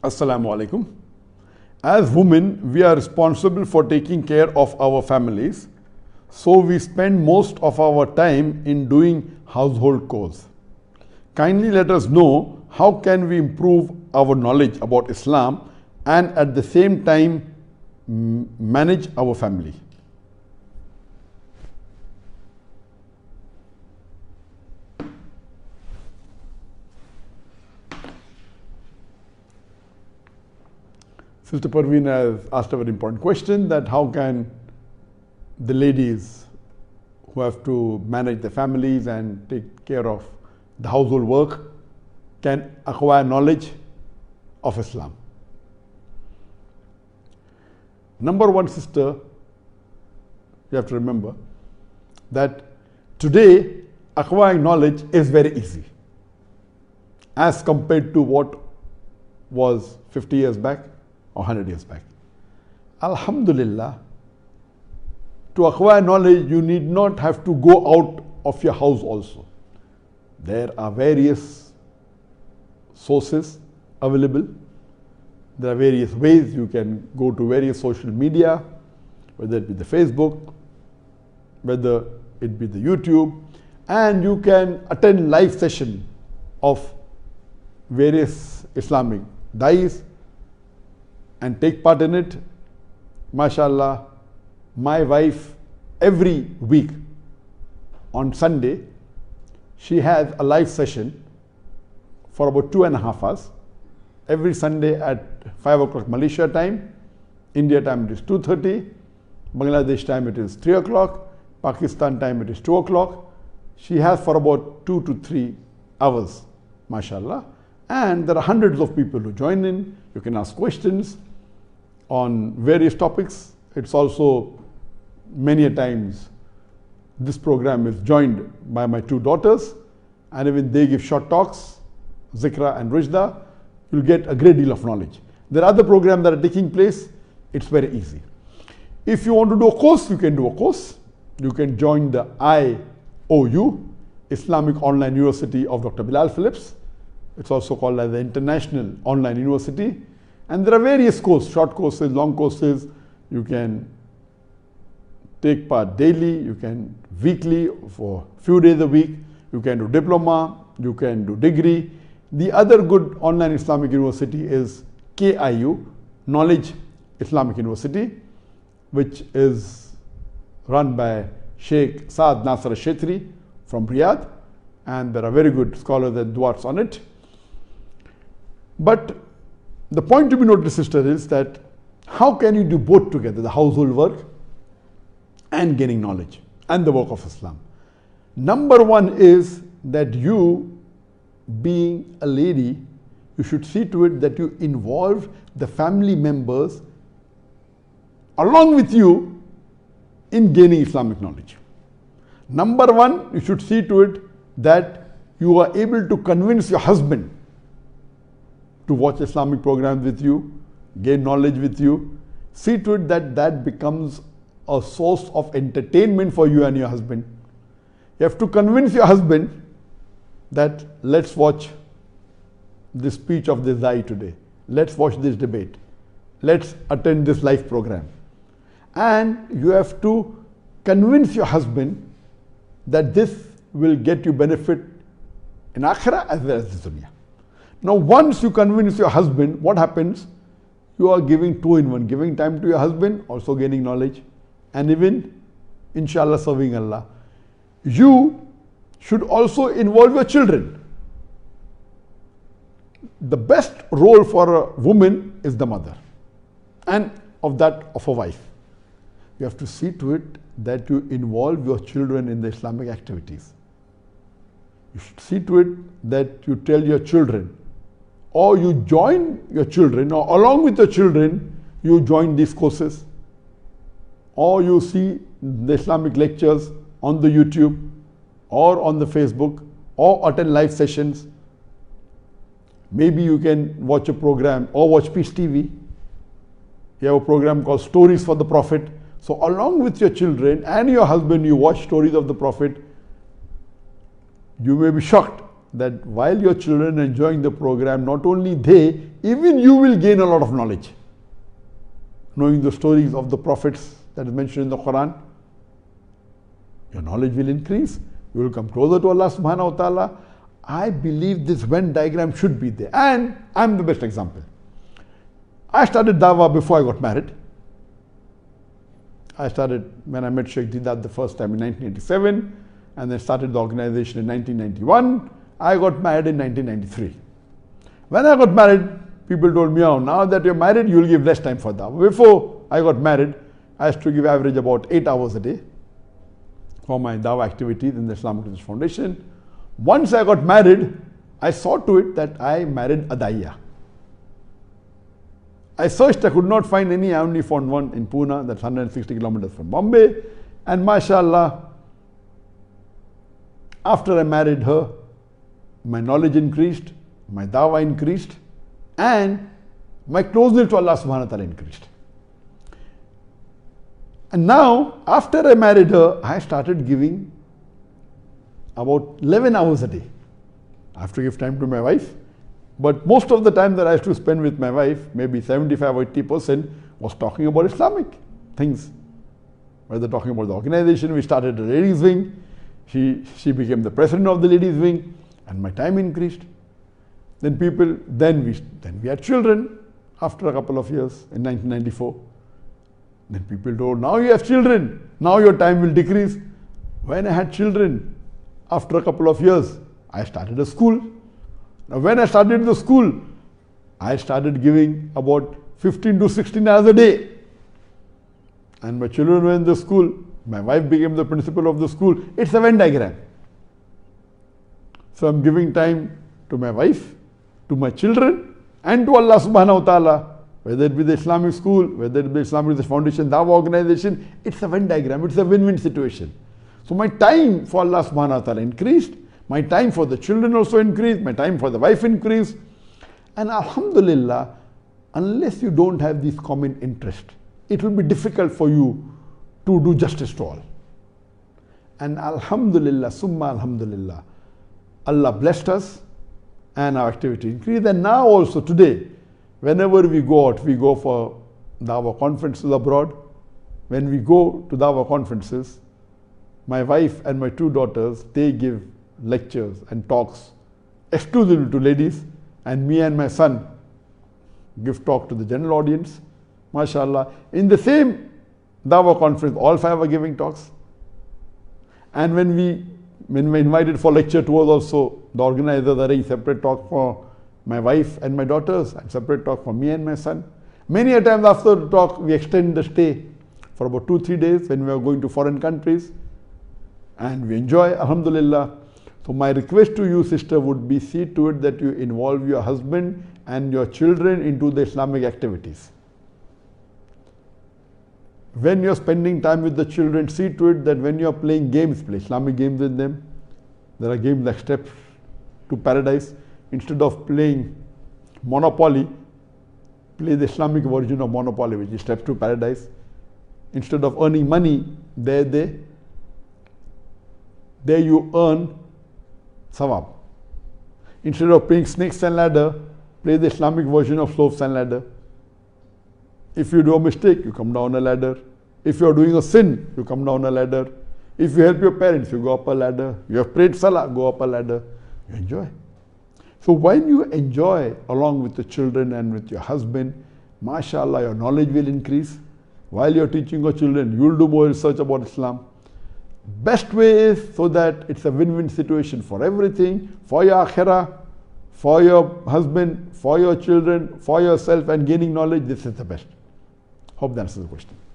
Assalamu alaikum. As women, we are responsible for taking care of our families, so we spend most of our time in doing household chores. Kindly let us know how can we improve our knowledge about Islam and at the same time manage our family. Sister Parveen has asked a very important question, that how can the ladies who have to manage their families and take care of the household work can acquire knowledge of Islam. Number one, sister, you have to remember that today acquiring knowledge is very easy as compared to what was 50 years back or 100 years back. Alhamdulillah, to acquire knowledge, you need not have to go out of your house also. There are various sources available. There are various ways you can go to various social media, whether it be the Facebook, whether it be the YouTube, and you can attend live session of various Islamic dais and take part in it. MashaAllah, my wife every week on Sunday, she has a live session for about 2.5 hours. Every Sunday at 5 o'clock Malaysia time, India time it is 2:30, Bangladesh time it is 3 o'clock, Pakistan time it is 2 o'clock. She has for about 2 to 3 hours, MashaAllah. And there are hundreds of people who join in. You can ask questions on various topics. It's also many a times this program is joined by my two daughters, and even they give short talks, Zikra and Rujda. You'll get a great deal of knowledge. There are other programs that are taking place. It's very easy. If you want to do a course, you can do a course. You can join the IOU, Islamic Online University of Dr. Bilal Phillips. It's also called as the International Online University. And there are various courses, short courses, long courses. You can take part daily, you can weekly for a few days a week. You can do diploma, you can do degree. The other good online Islamic university is KIU, Knowledge Islamic University, which is run by Sheikh Saad Nasser Shetri from Riyadh, and there are very good scholars and duats on it. But the point to be noted, sister, is that how can you do both together, the household work and gaining knowledge and the work of Islam? Number one is that you, being a lady, you should see to it that you involve the family members along with you in gaining Islamic knowledge. Number one, you should see to it that you are able to convince your husband to watch Islamic programs with you, gain knowledge with you. See to it that that becomes a source of entertainment for you and your husband. You have to convince your husband that let's watch the speech of this Zai today. Let's watch this debate. Let's attend this live program. And you have to convince your husband that this will get you benefit in Akhirah as well as the Dunya. Now, once you convince your husband, what happens? You are giving two in one, giving time to your husband, also gaining knowledge, and even, inshallah, serving Allah. You should also involve your children. The best role for a woman is the mother, and of that of a wife. You have to see to it that you involve your children in the Islamic activities. You should see to it that you tell your children, or you join your children, or along with your children, you join these courses, or you see the Islamic lectures on the YouTube, or on the Facebook, or attend live sessions. Maybe you can watch a program, or watch Peace TV. You have a program called Stories for the Prophet. So along with your children and your husband, you watch stories of the Prophet. You may be shocked that while your children are enjoying the program, not only they, even you will gain a lot of knowledge. Knowing the stories of the prophets that is mentioned in the Quran, your knowledge will increase. You will come closer to Allah subhanahu wa ta'ala. I believe this Venn diagram should be there. And I'm the best example. I started dawah before I got married. I started when I met Sheikh Didat the first time in 1987, and then started the organization in 1991. I got married in 1993. When I got married, people told me, oh, now that you're married, you'll give less time for dawah. Before I got married, I used to give average about 8 hours a day for my dawah activities in the Islamic Research Foundation. Once I got married, I saw to it that I married a daiya. I searched, I could not find any. I only found one in Pune, that's 160 kilometers from Bombay. And mashallah, after I married her, my knowledge increased, my dawah increased, and my closeness to Allah subhanahu wa ta'ala increased. And now, after I married her, I started giving about 11 hours a day. I have to give time to my wife. But most of the time that I used to spend with my wife, maybe 75 or 80%, was talking about Islamic things. Whether talking about the organization, we started a ladies wing. She became the president of the ladies wing, and my time increased. Then we had children after a couple of years in 1994. Then people told, now you have children, now your time will decrease. When I had children, after a couple of years, I started a school. Now when I started the school, I started giving about 15 to 16 hours a day. And my children were in the school. My wife became the principal of the school. It's a Venn diagram. So I'm giving time to my wife, to my children, and to Allah subhanahu wa ta'ala. Whether it be the Islamic school, whether it be Islamic Research Foundation, Dawah organization, it's a Venn diagram. It's a win-win situation. So my time for Allah subhanahu wa ta'ala increased. My time for the children also increased. My time for the wife increased. And alhamdulillah, unless you don't have this common interest, it will be difficult for you to do justice to all. And alhamdulillah, summa alhamdulillah, Allah blessed us and our activity increased. And now also today, whenever we go out, we go for dawah conferences abroad. When we go to dawah conferences, my wife and my 2 daughters, they give lectures and talks exclusively to ladies, and me and my son give talk to the general audience. MashaAllah. In the same dawah conference, all 5 are giving talks. And when we invited for lecture tours also, the organizers arranged separate talk for my wife and my daughters and separate talk for me and my son. Many a times after the talk, we extend the stay for about 2-3 days when we are going to foreign countries, and we enjoy, alhamdulillah. So my request to you, sister, would be see to it that you involve your husband and your children into the Islamic activities. When you're spending time with the children, see to it that when you're playing games, play Islamic games with them. There are games like Steps to Paradise. Instead of playing Monopoly, play the Islamic version of Monopoly, which is Steps to Paradise. Instead of earning money, there you earn sawab. Instead of playing snakes and ladder, play the Islamic version of slopes and ladder. If you do a mistake, you come down a ladder. If you are doing a sin, you come down a ladder. If you help your parents, you go up a ladder. You have prayed salah, go up a ladder. You enjoy. So when you enjoy along with the children and with your husband, mashallah, your knowledge will increase. While you're teaching your children, you'll do more research about Islam. Best way is so that it's a win-win situation for everything, for your akhirah, for your husband, for your children, for yourself, and gaining knowledge. This is the best. Hope that answers the question.